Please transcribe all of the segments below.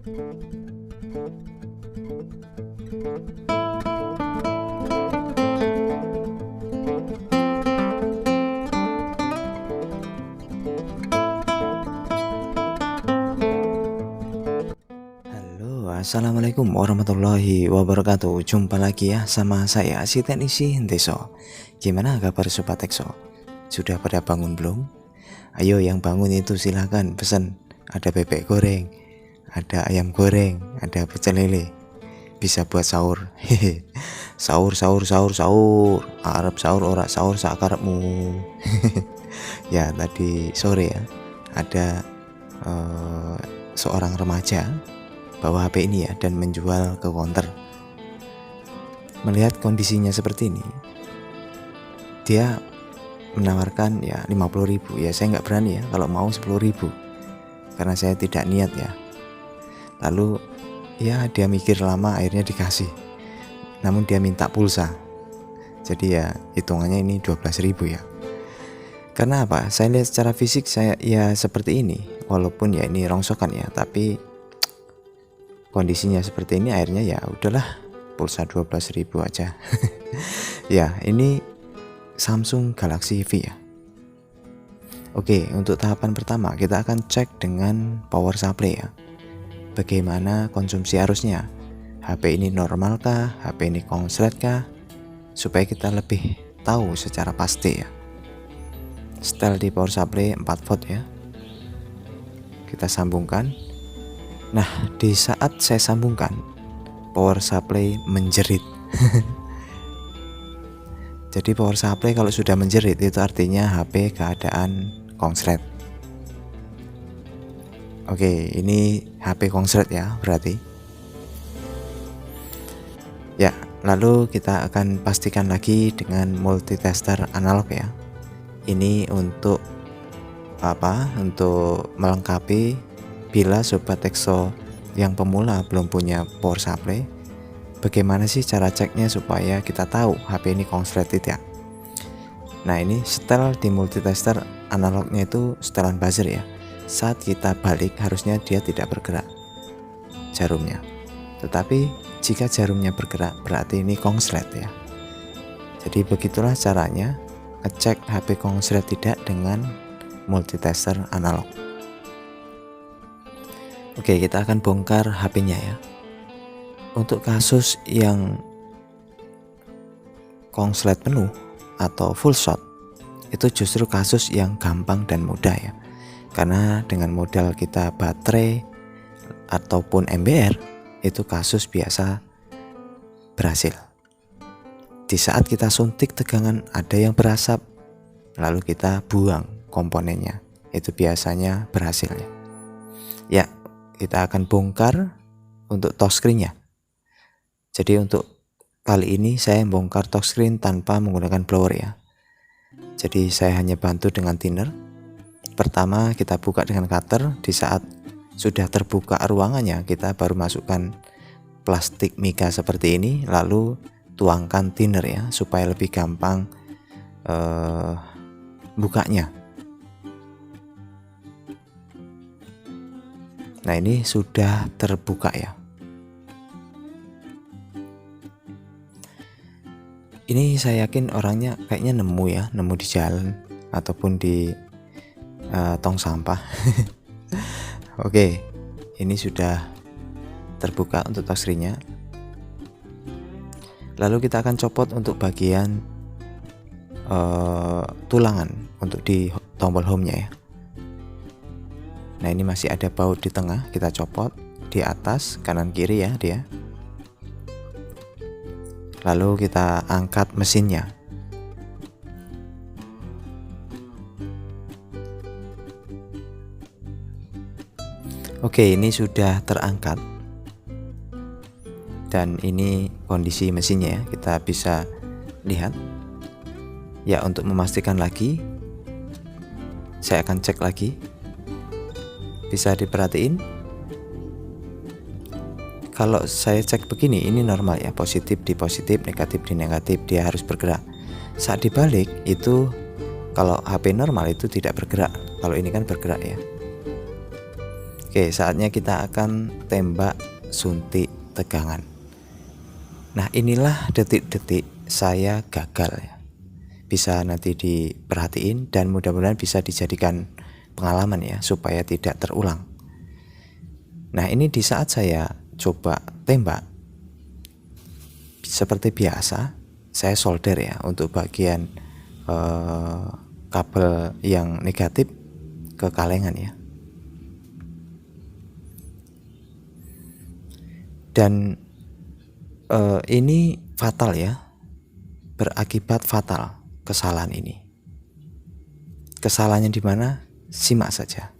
Assalamualaikum warahmatullahi wabarakatuh. Jumpa lagi ya sama saya si teknisi Henteso. Gimana kabar Sobat Tekso? Sudah pada bangun belum? Ayo yang bangun itu silahkan pesan. Ada bebek goreng, ada ayam goreng, ada pecel lele. Bisa buat sahur. Hehe. Sahur Arab sahur ora sahur sakarepmu. Ya tadi sore ya ada seorang remaja bawa HP ini ya dan menjual ke counter. Melihat kondisinya seperti ini, dia menawarkan ya 50.000. Ya saya nggak berani ya kalau mau 10.000 karena saya tidak niat ya. Lalu ya dia mikir lama, akhirnya dikasih. Namun dia minta pulsa, jadi ya hitungannya ini 12.000 ya. Karena apa? Saya lihat secara fisik saya ya seperti ini, walaupun ya ini rongsokan ya, tapi kondisinya seperti ini, akhirnya ya udahlah pulsa 12.000 aja. Ya ini Samsung Galaxy V ya. Oke, untuk tahapan pertama kita akan cek dengan power supply ya. Bagaimana konsumsi arusnya, HP ini normal kah, HP ini konslet kah, supaya kita lebih tahu secara pasti ya. Setel di power supply 4 volt ya. Kita sambungkan. Nah, di saat saya sambungkan, power supply menjerit. Jadi power supply kalau sudah menjerit itu artinya HP keadaan konslet. Oke, ini HP konslet ya berarti. Ya, lalu kita akan pastikan lagi dengan multitester analog ya. Ini untuk apa? Untuk melengkapi bila Sobat Tekso yang pemula belum punya power supply, bagaimana sih cara ceknya supaya kita tahu HP ini konslet tidak. Nah ini setel di multitester analognya itu setelan buzzer ya. Saat kita balik harusnya dia tidak bergerak jarumnya, tetapi jika jarumnya bergerak berarti ini konslet ya. Jadi begitulah caranya ngecek HP konslet tidak dengan multitester analog. Oke, kita akan bongkar HP-nya ya. Untuk kasus yang konslet penuh atau full shot, itu justru kasus yang gampang dan mudah ya. Karena dengan modal kita baterai ataupun MBR, itu kasus biasa berhasil. Di saat kita suntik tegangan ada yang berasap, lalu kita buang komponennya, itu biasanya berhasilnya. Ya, kita akan bongkar untuk touchscreen-nya. Jadi untuk kali ini saya bongkar touchscreen tanpa menggunakan blower ya. Jadi saya hanya bantu dengan thinner. Pertama kita buka dengan cutter. Di saat sudah terbuka ruangannya, kita baru masukkan plastik mika seperti ini, lalu tuangkan thinner ya supaya lebih gampang bukanya. Nah ini sudah terbuka ya. Ini saya yakin orangnya kayaknya nemu di jalan ataupun di tong sampah. Oke, ini sudah terbuka untuk touchscreen-nya. Lalu kita akan copot untuk bagian tulangan untuk di tombol home-nya ya. Nah ini masih ada baut di tengah, kita copot di atas kanan kiri ya dia. Lalu kita angkat mesinnya. Oke, ini sudah terangkat. Dan ini kondisi mesinnya ya, kita bisa lihat. Ya, untuk memastikan lagi, saya akan cek lagi. Bisa diperhatiin. Kalau saya cek begini, ini normal ya, positif di positif, negatif di negatif, dia harus bergerak. Saat dibalik itu, kalau HP normal itu tidak bergerak, kalau ini kan bergerak ya. Oke, saatnya kita akan tembak suntik tegangan. Nah, inilah detik-detik saya gagal ya. Bisa nanti diperhatiin dan mudah-mudahan bisa dijadikan pengalaman ya, supaya tidak terulang. Nah, ini di saat saya coba tembak, seperti biasa saya solder ya untuk bagian kabel yang negatif ke kalengan ya. Dan ini fatal ya, berakibat fatal kesalahan ini. Kesalahannya di mana? Simak saja.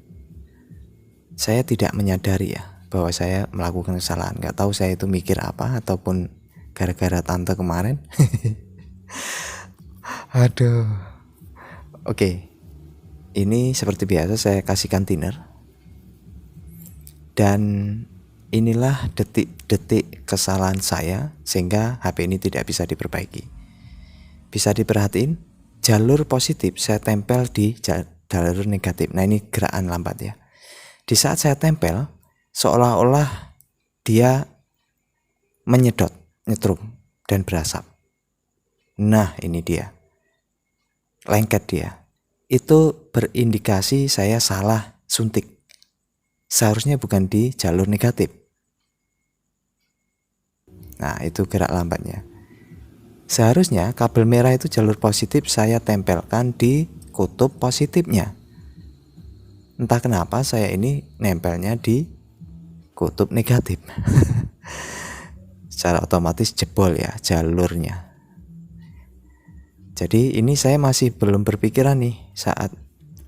Saya tidak menyadari ya bahwa saya melakukan kesalahan. Gak tahu saya itu mikir apa, ataupun gara-gara tante kemarin. Aduh. Oke, ini seperti biasa saya kasihkan thinner. Dan inilah detik-detik kesalahan saya sehingga HP ini tidak bisa diperbaiki. Bisa diperhatiin, jalur positif saya tempel di jalur negatif. Nah, ini gerakan lambat ya. Di saat saya tempel, seolah-olah dia menyedot, nyetrum, dan berasap. Nah, ini dia. Lengket dia. Itu berindikasi saya salah suntik. Seharusnya bukan di jalur negatif. Nah, itu gerak lambatnya. Seharusnya kabel merah itu jalur positif saya tempelkan di kutub positifnya. Entah kenapa saya ini nempelnya di kutub negatif. Secara otomatis jebol ya jalurnya. Jadi ini saya masih belum berpikiran nih saat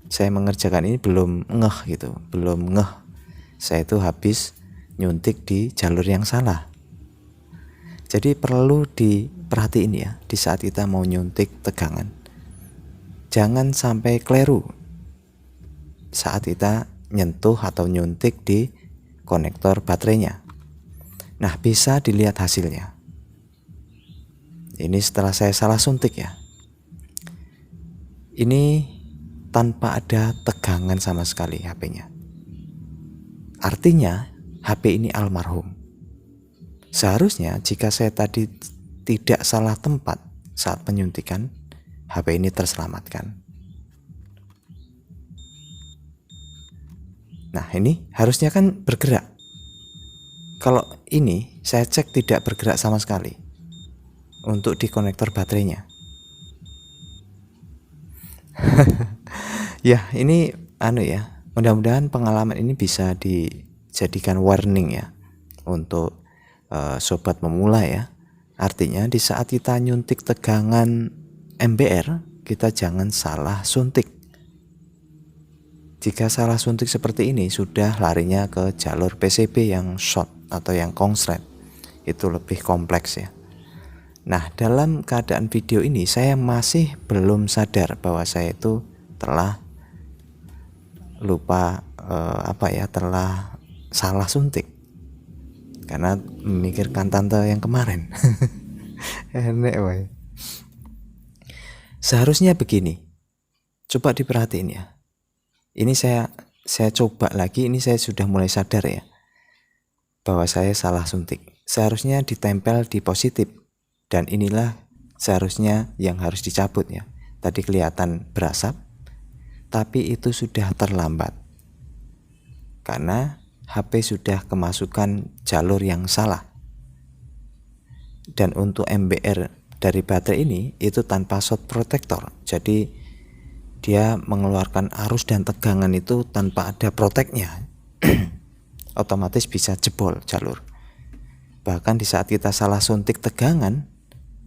saya mengerjakan ini, belum ngeh gitu, belum ngeh. Saya itu habis nyuntik di jalur yang salah. Jadi perlu diperhatiin ya, di saat kita mau nyuntik tegangan, jangan sampai keliru saat kita nyentuh atau nyuntik di konektor baterainya. Nah, bisa dilihat hasilnya. Ini setelah saya salah suntik ya. Ini tanpa ada tegangan sama sekali HP-nya. Artinya HP ini almarhum. Seharusnya jika saya tadi tidak salah tempat saat penyuntikan, HP ini terselamatkan. Nah, ini harusnya kan bergerak. Kalau ini saya cek tidak bergerak sama sekali untuk di konektor baterainya. Ya, ini ya. Mudah-mudahan pengalaman ini bisa dijadikan warning ya untuk sobat pemula ya. Artinya di saat kita nyuntik tegangan MBR, kita jangan salah suntik. Jika salah suntik seperti ini, sudah larinya ke jalur PCB yang short atau yang konslet. Itu lebih kompleks ya. Nah, dalam keadaan video ini saya masih belum sadar bahwa saya itu telah lupa telah salah suntik karena memikirkan tante yang kemarin. Enek woy. Seharusnya begini. Coba diperhatiin ya. Ini saya coba lagi, ini saya sudah mulai sadar ya bahwa saya salah suntik. Seharusnya ditempel di positif, dan inilah seharusnya yang harus dicabut ya. Tadi kelihatan berasap, tapi itu sudah terlambat karena HP sudah kemasukan jalur yang salah. Dan untuk MBR dari baterai ini itu tanpa short protector, jadi dia mengeluarkan arus dan tegangan itu tanpa ada proteknya. Otomatis bisa jebol jalur. Bahkan di saat kita salah suntik tegangan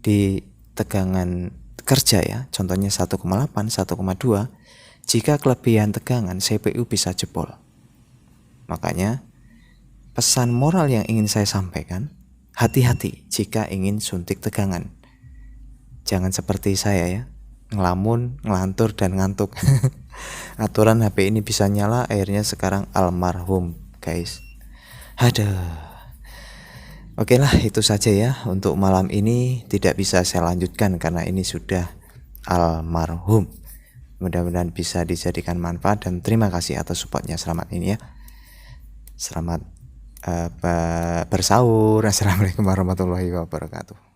di tegangan kerja ya, contohnya 1,8, 1,2, jika kelebihan tegangan CPU bisa jebol. Makanya pesan moral yang ingin saya sampaikan, hati-hati jika ingin suntik tegangan. Jangan seperti saya ya, ngelamun, ngelantur, dan ngantuk. Aturan HP ini bisa nyala, akhirnya sekarang almarhum guys. Aduh. Oke lah, itu saja ya untuk malam ini. Tidak bisa saya lanjutkan karena ini sudah almarhum. Mudah-mudahan bisa dijadikan manfaat, dan terima kasih atas supportnya. Selamat ini ya. Selamat bersaur. Assalamualaikum warahmatullahi wabarakatuh.